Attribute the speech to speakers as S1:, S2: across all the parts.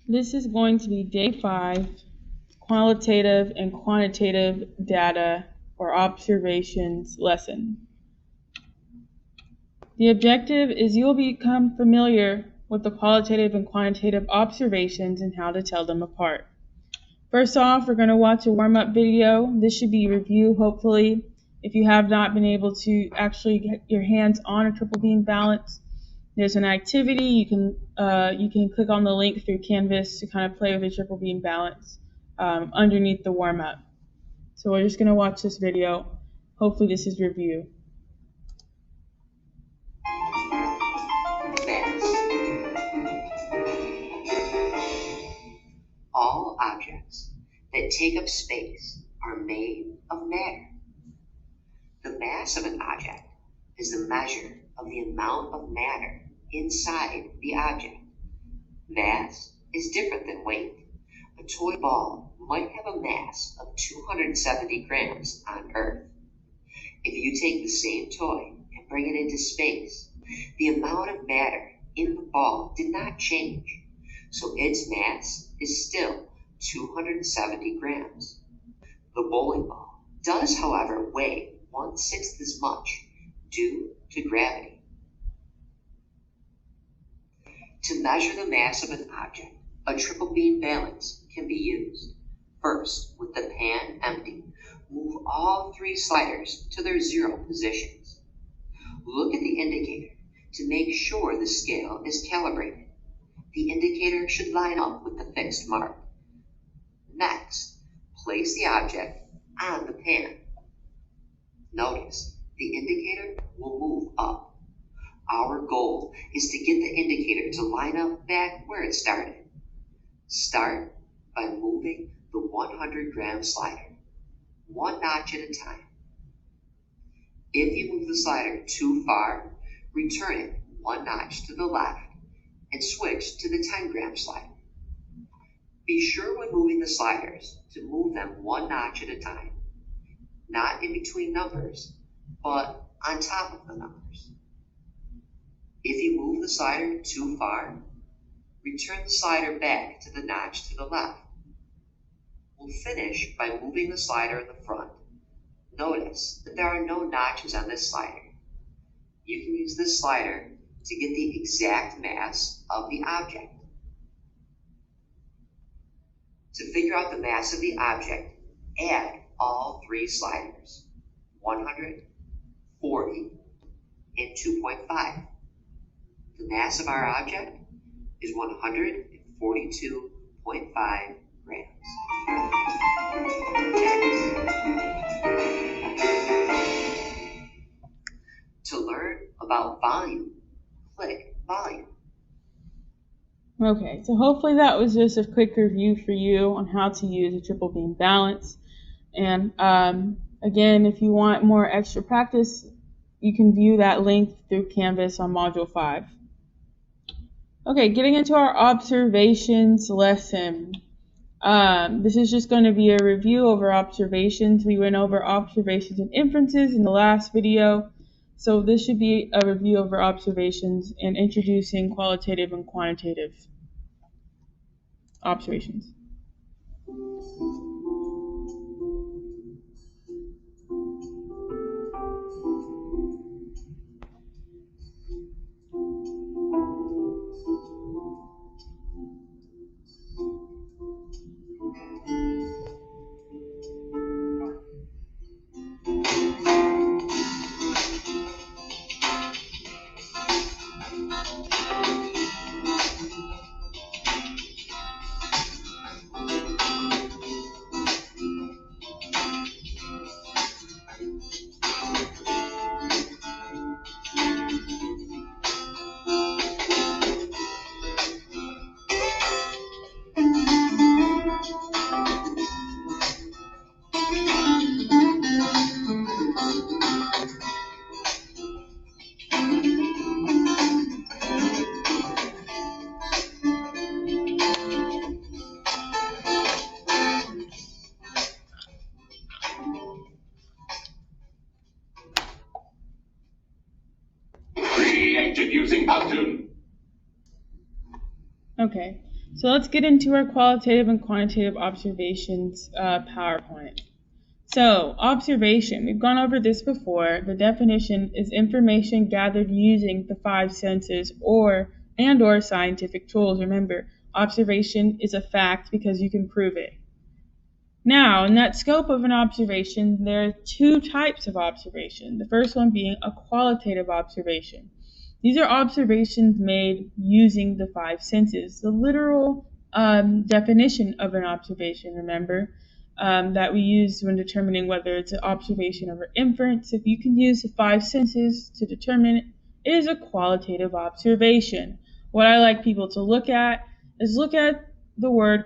S1: This is going to be day 5, qualitative and quantitative data or observations lesson. The objective is you will become familiar with the qualitative and quantitative observations and how to tell them apart. First off, we're going to watch a warm-up video. This should be a review, hopefully. If you have not been able to actually get your hands on a triple beam balance, there's an activity. You can click on the link through Canvas to kind of play with a triple beam balance underneath the warm-up. So we're just going to watch this video. Hopefully this is review.
S2: All objects that take up space are made of matter. The mass of an object is the measure of the amount of matter inside the object. Mass is different than weight. A toy ball might have a mass of 270 grams on Earth. If you take the same toy and bring it into space, the amount of matter in the ball did not change, so its mass is still 270 grams. The bowling ball does, however, weigh 1/6 as much due to gravity. To measure the mass of an object, a triple beam balance can be used. First, with the pan empty, move all 3 sliders to their 0 positions. Look at the indicator to make sure the scale is calibrated. The indicator should line up with the fixed mark. Next, place the object on the pan. Notice the indicator will move up. Our goal is to get the indicator to line up back where it started. Start by moving the 100-gram slider, 1 notch at a time. If you move the slider too far, return it 1 notch to the left and switch to the 10-gram slider. Be sure when moving the sliders to move them 1 notch at a time, not in between numbers, but on top of the numbers. If you move the slider too far, return the slider back to the notch to the left. We'll finish by moving the slider in the front. Notice that there are no notches on this slider. You can use this slider to get the exact mass of the object. To figure out the mass of the object, add all 3 sliders, 100, 40, and 2.5. The mass of our object is 142.5 grams. To learn about volume, click volume.
S1: Okay, so hopefully that was just a quick review for you on how to use a triple beam balance. And again, if you want more extra practice, you can view that link through Canvas on Module 5. Okay, getting into our observations lesson. This is just going to be a review over observations. We went over observations and inferences in the last video. So this should be a review over observations and introducing qualitative and quantitative observations.
S3: Created using Powtoon.
S1: Okay, So let's get into our qualitative and quantitative observations PowerPoint. So, observation, we've gone over this before. The definition is information gathered using the five senses or scientific tools. Remember, observation is a fact because you can prove it. Now, in that scope of an observation, there are two types of observation. The first one being a qualitative observation. These are observations made using the five senses. The literal definition of an observation, remember, that we use when determining whether it's an observation over inference. If you can use the five senses to determine it is a qualitative observation. What I like people to look at is look at the word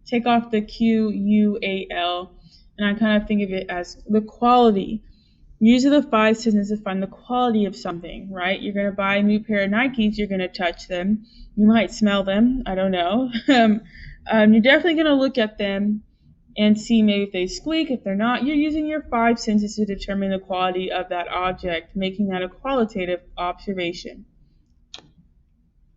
S1: take off the Q-U-A-L, and I kind of think of it as the quality. Use the five senses to find the quality of something, right? You're going to buy a new pair of Nikes, you're going to touch them. You might smell them, I don't know. You're definitely going to look at them and see maybe if they squeak. If they're not, you're using your five senses to determine the quality of that object, making that a qualitative observation.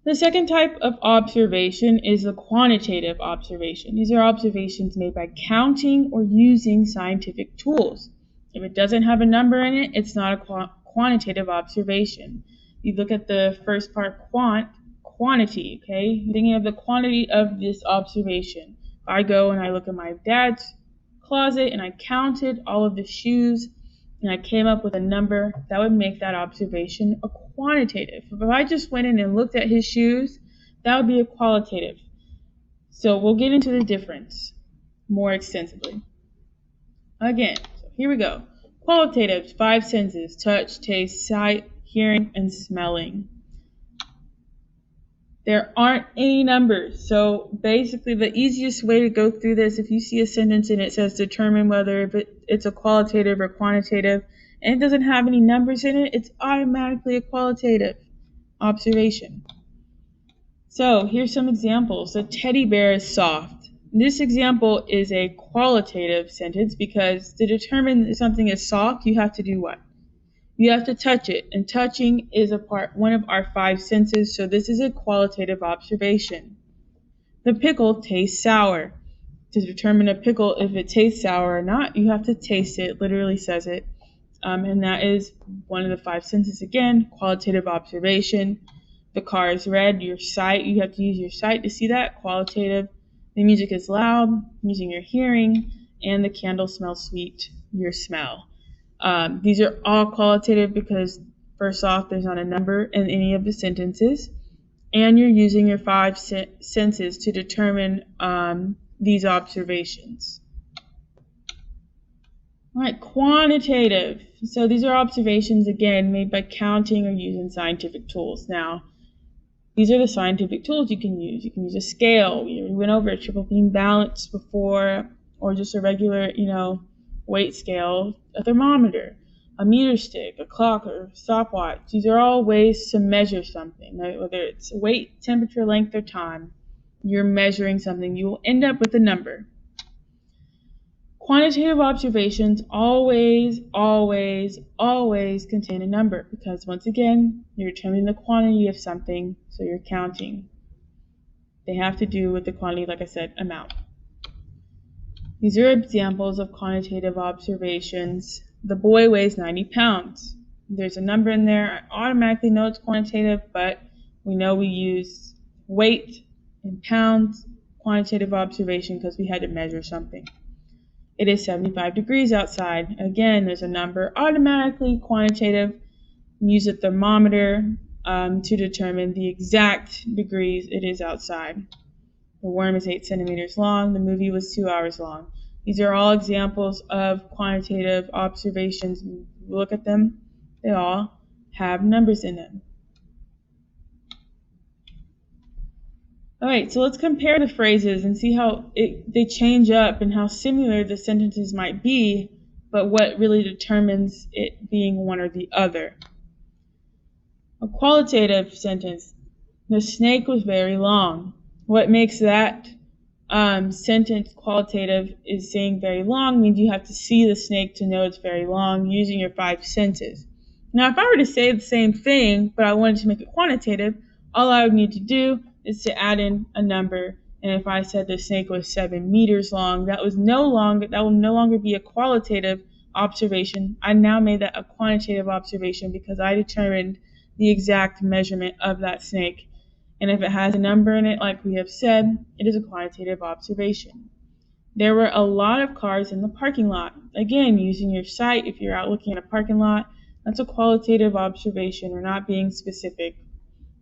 S1: The second type of observation is the quantitative observation. These are observations made by counting or using scientific tools. If it doesn't have a number in it, it's not a quantitative observation. You look at the first part, quantity, okay? You're thinking of the quantity of this observation. If I go and I look at my dad's closet and I counted all of the shoes and I came up with a number, that would make that observation a quantitative. If I just went in and looked at his shoes, that would be a qualitative. So we'll get into the difference more extensively. Again, so here we go. Qualitative, five senses: touch, taste, sight, hearing, and smelling. There aren't any numbers. So basically the easiest way to go through this, if you see a sentence and it says determine whether it's a qualitative or quantitative, and it doesn't have any numbers in it, it's automatically a qualitative observation. So here's some examples. The teddy bear is soft. This example is a qualitative sentence because to determine if something is soft, you have to do what? You have to touch it, and touching is one of our five senses, so this is a qualitative observation. The pickle tastes sour. To determine a pickle, if it tastes sour or not, you have to taste it, literally says it, and that is one of the five senses. Again, qualitative observation. The car is red, your sight, you have to use your sight to see that, qualitative. The music is loud, using your hearing, and the candle smells sweet, your smell. These are all qualitative because, first off, there's not a number in any of the sentences, and you're using your five senses to determine these observations. All right, quantitative. So these are observations, again, made by counting or using scientific tools. Now, these are the scientific tools you can use. You can use a scale. We went over a triple beam balance before, or just a regular, weight scale, a thermometer, a meter stick, a clock, or stopwatch. These are all ways to measure something, right? Whether it's weight, temperature, length, or time. You're measuring something. You will end up with a number. Quantitative observations always contain a number because, once again, you're determining the quantity of something, so you're counting. They have to do with the quantity, like I said, amount. These are examples of quantitative observations. The boy weighs 90 pounds. There's a number in there. I automatically know it's quantitative, but we know we use weight in pounds, quantitative observation, because we had to measure something. It is 75 degrees outside. Again, there's a number, automatically quantitative. Use a thermometer to determine the exact degrees it is outside. The worm is 8 centimeters long. The movie was 2 hours long. These are all examples of quantitative observations. Look at them. They all have numbers in them. All right, so let's compare the phrases and see how they change up and how similar the sentences might be, but what really determines it being one or the other. A qualitative sentence. The snake was very long. What makes that sentence qualitative is saying very long means you have to see the snake to know it's very long using your five senses. Now, if I were to say the same thing, but I wanted to make it quantitative, all I would need to do is to add in a number. And if I said the snake was 7 meters long, that will no longer be a qualitative observation. I now made that a quantitative observation because I determined the exact measurement of that snake. And if it has a number in it, like we have said, it is a quantitative observation. There were a lot of cars in the parking lot. Again, using your sight, if you're out looking at a parking lot, that's a qualitative observation. We're not being specific.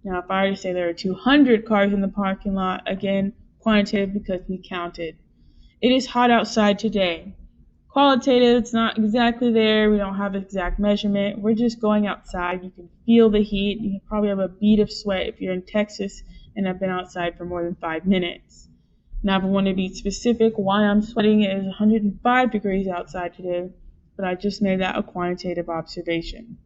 S1: Now, if I were to say there are 200 cars in the parking lot, again, quantitative because we counted. It is hot outside today. Qualitative, it's not exactly there. We don't have exact measurement. We're just going outside. You can feel the heat. You probably have a bead of sweat if you're in Texas and have been outside for more than 5 minutes. Now, if I want to be specific, why I'm sweating, it is 105 degrees outside today, but I just made that a quantitative observation.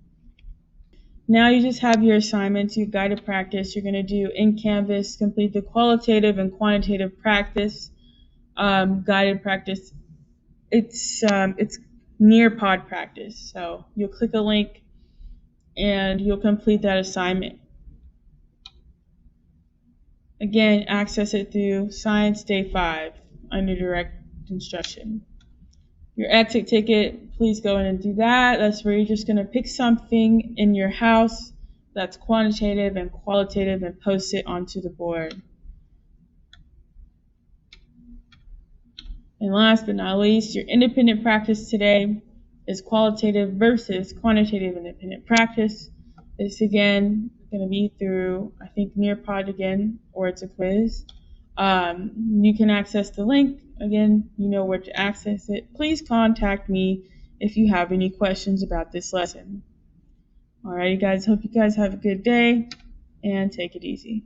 S1: Now you just have your assignments, your guided practice. You're going to do in Canvas, complete the qualitative and quantitative practice, guided practice. It's Nearpod practice. So you'll click a link and you'll complete that assignment. Again, access it through Science Day 5 under direct instruction. Your exit ticket, please go in and do that. That's where you're just going to pick something in your house that's quantitative and qualitative and post it onto the board. And last but not least, your independent practice today is qualitative versus quantitative independent practice. It's again going to be through, I think, Nearpod again, or it's a quiz. You can access the link. Again, you know where to access it. Please contact me if you have any questions about this lesson. Alrighty guys, hope you guys have a good day and take it easy.